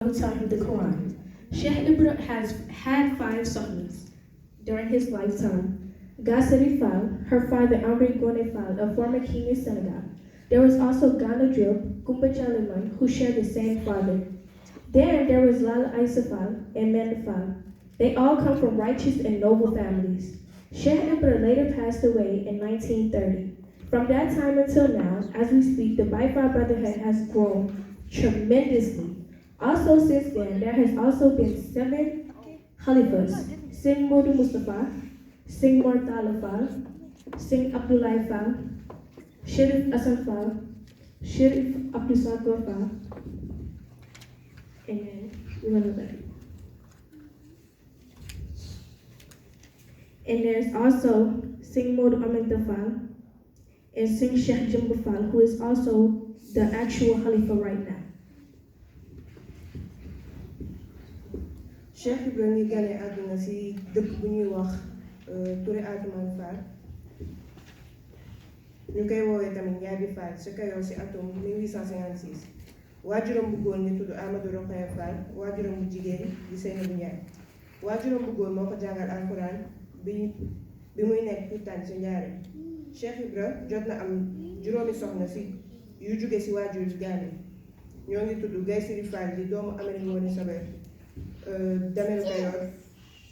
who taught him the Quran. Sheikh Ibra has had five sons during his lifetime. Gasseri Fall, her father Henri Gone Fall, a former king in Senegal. There was also Ghana Diop, Kumba Jaliman, who shared the same father. Then there was Lala Isa Fall and Manda Fall. They all come from righteous and noble families. Sheikh Ibra later passed away in 1930. From that time until now, as we speak, the Baifa Brotherhood has grown tremendously. Also since then, there has also been 7 Khalifas, Singh Modu Mustafa, Singh Mortala Fall, Singh Abdullah Fall, Sharif Hassan Fall, Sharif Abdul Sakor Fall, and then we went back. And there's also Singh Modu Aminta Fall and Singh Sheikh Jumba Fall, who is also the actual Khalifa right now. Cheikh Ibra ngi gane àdduna ci dëkk bu ñuy wax Touré Atoumane Fall ñu koy woowee tamit Njaabi Fall ci Kayoor ci atum 1856 waajuram bu góor ñu tudd Amadou Rokhaya Fall waajuram bu jigéen di Seynabou Ndiaye waajuram bu góor moo ko jàngal alxuraan bi muy nekk tuutaan ci Njaaréem Cheikh Ibra jot na am juróomi soxna ci yu jóge ci waajur yu gaane ñoo ngi tudd Gaye Siri Fall di doomu Amari Ngoone Sobel Damel Kayoor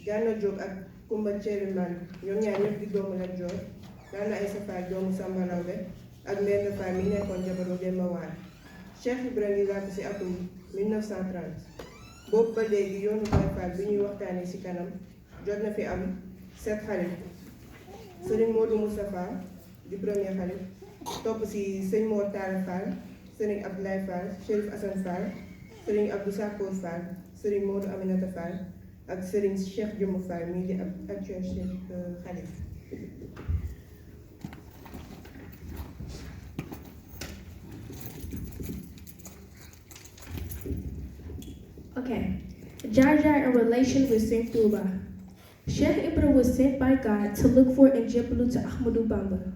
Gana Diop ak Kumba Ceerimaan ñoom ñaar ñëpp di doomu Lat Joor Gana Aysa Fall doomu Samba Lawbe ak Mbenda Fall mi nekkoon jabaru Demba Waar Cheikh Ibra ngi wàcc ci atum 1930 boobu ba léegi yoonu Baay Fall bi ñuy waxtaanee ci kanam jot na fi am 7 xalif Sëriñ Modou Moustapha di premier xalif topp ci Sëriñ Mor Talla Fall Sëriñ Abdoulaye Fall Chérif Assane Fall Sëriñ Abdou Sakor Fall Sëriñ Modou Aminata Fall ak Sëriñ Cheikh Jumbu Fall mii di ab actuel Cheikh xalif. Okay, Jar Jar in relation with Saint Touba. Sheikh Ibra was sent by God to look for and Jebelu to Ahmadu Bamba.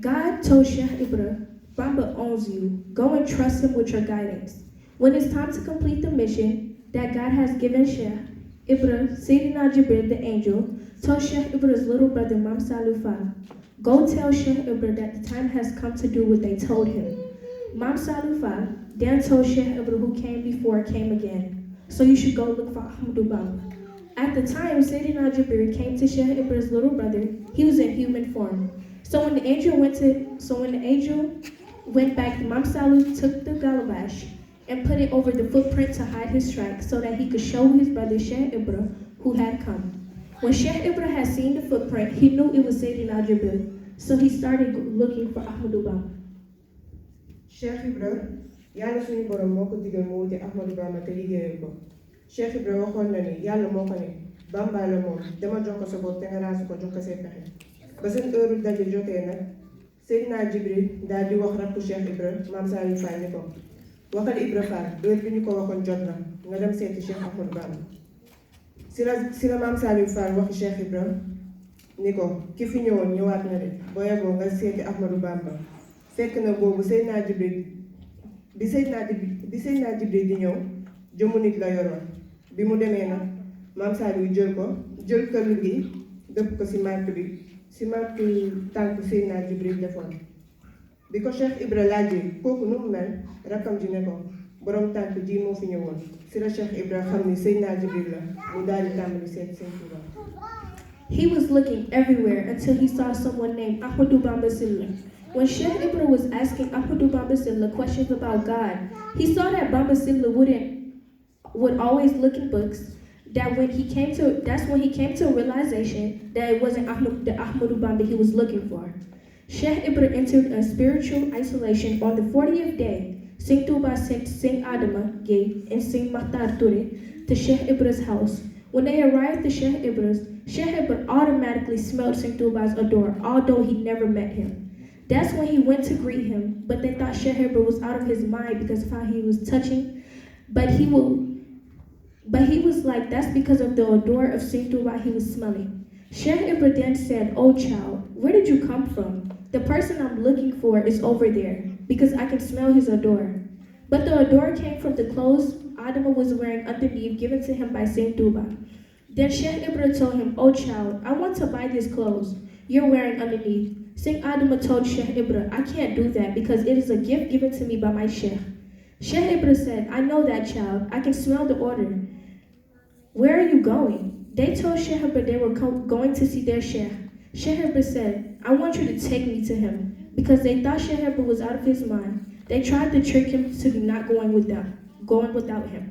God told Sheikh Ibra, Bamba owns you. Go and trust him with your guidance. When it's time to complete the mission that God has given Sheikh Ibra, Sayyidina Jibril, the angel, told Sheikh Ibra's little brother, Mam Salou Fall, go tell Sheikh Ibra that the time has come to do what they told him. Mam Salou Fall then told Sheikh Ibra, who came before came again, so you should go look for Ahmadu Bamba. At the time, Sayyidina Jibril came to Sheikh Ibra's little brother. He was in human form. So when the angel went back, Mam Salou took the calabash and put it over the footprint to hide his tracks so that he could show his brother Sheikh Ibra who had come. When Sheikh Ibra had seen the footprint, he knew it was Sayyidina Jibril, so he started looking for Ahmadu Bamba. Cheikh Ibra yàlla suñu borom moo ko digal mu wuti Ahmadu Bamba te liggéeyal ko Cheikh Ibra waxoon na ni yàlla moo ko ne Bamba la moom dama jox ko sa bopp te nga raasu ko jox ko say pexe ba seen heure daje jotee nag Seydina Jibril daal di wax rakku Cheikh Ibra Maam Saliou Fall ni ko waxal Ibra Fall heure bi ñu ko waxoon jot na nga dem seeti Cheikh Ahmadu Bamba si la Maam Saliou Fall waxi Cheikh Ibra ni ko ki fi ñëwoon ñëwaat na de boo yeboo nga seeti Ahmadu Bamba fekk na boobu Seydina Jibril bi Seydina Jibril di ñëw jëmu nit la yoroon bi mu demee nag Maam Saliou jël këll gi dëpp ko ci marque tànk Seydina Jibril defoon bi ko Cheikh Ibra laajee kooku nu mu mel rakkam ji ne ko borom tànk ji moo fi ñëwoon ci la Cheikh Ibra xam ni Seydina Jibril la mu daal di tàmbali seet Sëñ Tuuba. He was looking everywhere until he saw someone named Ahmadu Bamba Silla. When Sheikh Ibra was asking Ahmadu Bamba Silla questions about God, he saw that Bamba Silla would always look in books. That's when he came to a realization that it wasn't the Ahmadu Bamba he was looking for. Sheikh Ibra entered a spiritual isolation on the 40th day. Singh Touba sent Singh Adama Gay and Singh Makhtar Ture to Sheikh Ibra's house. When they arrived to Sheikh Ibra automatically smelled Singh Touba's odor, although he never met him. That's when he went to greet him, but they thought Sheikh Ibra was out of his mind because of how he was touching. But he was like, that's because of the odor of Singh Touba he was smelling. Sheikh Ibra then said, oh child, where did you come from? The person I'm looking for is over there, because I can smell his odor. But the odor came from the clothes Adama was wearing underneath given to him by Saint Duba. Then Sheikh Ibra told him, "Oh child, I want to buy these clothes you're wearing underneath." Saint Adama told Sheikh Ibra, "I can't do that because it is a gift given to me by my Sheikh." Sheikh Ibra said, "I know that, child. I can smell the order. Where are you going?" They told Sheikh Ibra they were going to see their Sheikh. Sheikh Ibra said, "I want you to take me to him," because they thought Sheikh Ibra was out of his mind. They tried to trick him to not going without him.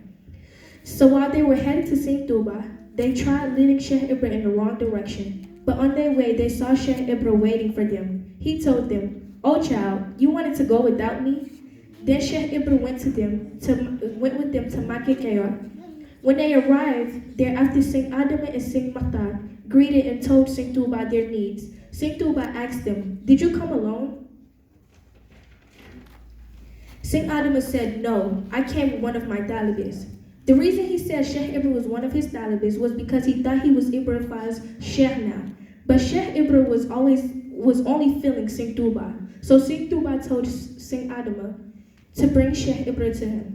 So while they were headed to Saint Duba, they tried leading Sheikh Ibra in the wrong direction. But on their way, they saw Sheikh Ibra waiting for them. He told them, "Oh child, you wanted to go without me?" Then Sheikh Ibra went with them to Makikeya. When they arrived there after Saint Adama and Saint Makhtar greeted and told Saint Duba their needs, Saint Duba asked them, "Did you come alone?" Saint Adama said, "No, I came with one of my talibis." The reason he said Sheikh Ibra was one of his talibis was because he thought he was Ibra Fa's Sheikh now. But Sheikh Ibra was only feeling Saint Duba. So Saint Duba told Saint Adama to bring Sheikh Ibra to him.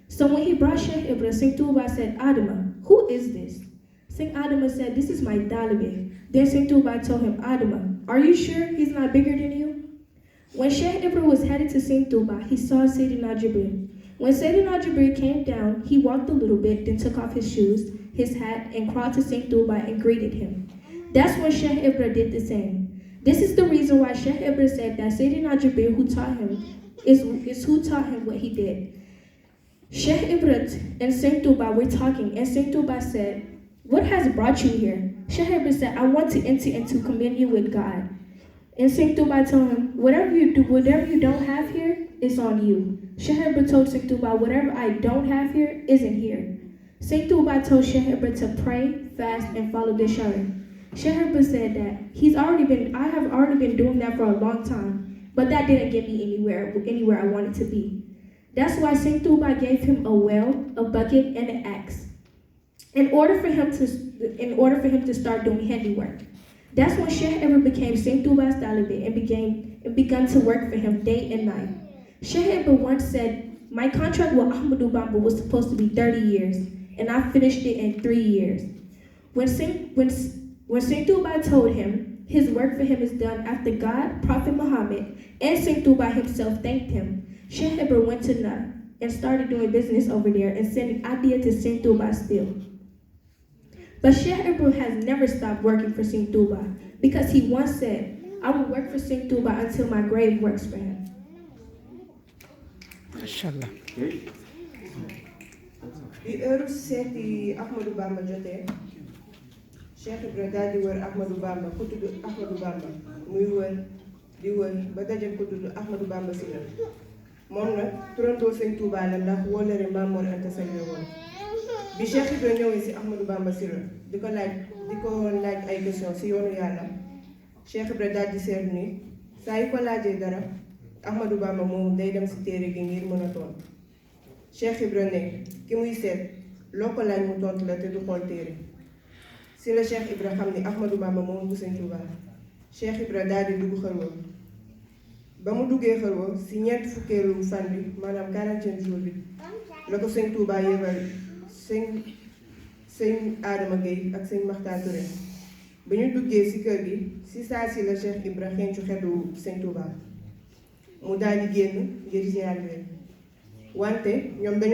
So when he brought Sheikh Ibra, Saint Duba said, "Adama, who is this?" Saint Adama said, "This is my talibi." Then Saint Duba told him, "Adama, are you sure he's not bigger than you?" When Sheikh Ibra was headed to Saint Duba, he saw Sayyidina Jibril. When Sayyidina Jibril came down, he walked a little bit, then took off his shoes, his hat, and crawled to Saint Duba and greeted him. That's when Sheikh Ibra did the same. This is the reason why Sheikh Ibra said that Sayyidina Jibril who taught him is who taught him what he did. Sheikh Ibra and Saint Duba were talking, and Saint Duba said, "What has brought you here?" Sheikh Ibra said, "I want to enter into communion with God." And Saint Duba told him, whatever you don't have here is on you. Sheikh Ibra told Saint Duba, "Whatever I don't have here isn't here." Saint Duba told Sheikh Ibra to pray, fast, and follow the Shara. Sheikh Ibra said that I have already been doing that for a long time, but that didn't get me anywhere I wanted to be. That's why Saint Duba gave him a well, a bucket, and an axe, in order for him to start doing handiwork. That's when Sheikh Ibra became Saint Duba's talibi and began to work for him day and night. Sheikh Ibra once said, "My contract with Ahmadu Bamba was supposed to be 30 years, and I finished it in 3 years." When Saint Duba told him his work for him is done after God, Prophet Muhammad, and Saint Duba himself thanked him, Sheikh Ibra went to Nut and started doing business over there and sending idea to Saint Duba still. But Sheikh Ibra has never stopped working for Saint Duba because he once said, "I will work for Saint Duba until my grave works for him." Mashallah. bi heure seeti Ahmadou Bamba jotee Cheikh Ibra daal di wër Ahmadou Bamba ku tudd Ahmadou Bamba muy wër di wër ba daje ku tudd Ahmadou Bamba si la moom nag turandoo Sëñ Tuubaa la ndax wóolare Maam Mor Anta Sali la woon. Bi Cheikh Ibra ñëwee si Ahmadou Bamba si la di ko laaj ay question si yoonu yàlla Cheikh Ibra daal di seetlu ni saa yu ko laajee dara Ahmadou Bamba moom day dem si téere gi ngir mën a tontu. Cheikh Ibra ne ki muy seet loo ko laaj mu tontu la te du xool téere. Si la Cheikh Ibra xam ni Ahmadou Bamba moom bu Sëñ Tuubaa. Cheikh Ibra daal di dugg xalwa ba mu duggee xalwa si ñeent fukkeelu fan bi maanaam 40e jour bi la ko Sëñ Tuubaa yebal sëñ Adama Gueye ak sëñ Makhtar Touré. ba ñu duggee si kër gi si saa si la Cheikh Ibra xencu xetu Sëñ Tuubaa mu daal di génn ngir ziar leen wante ñoom dañu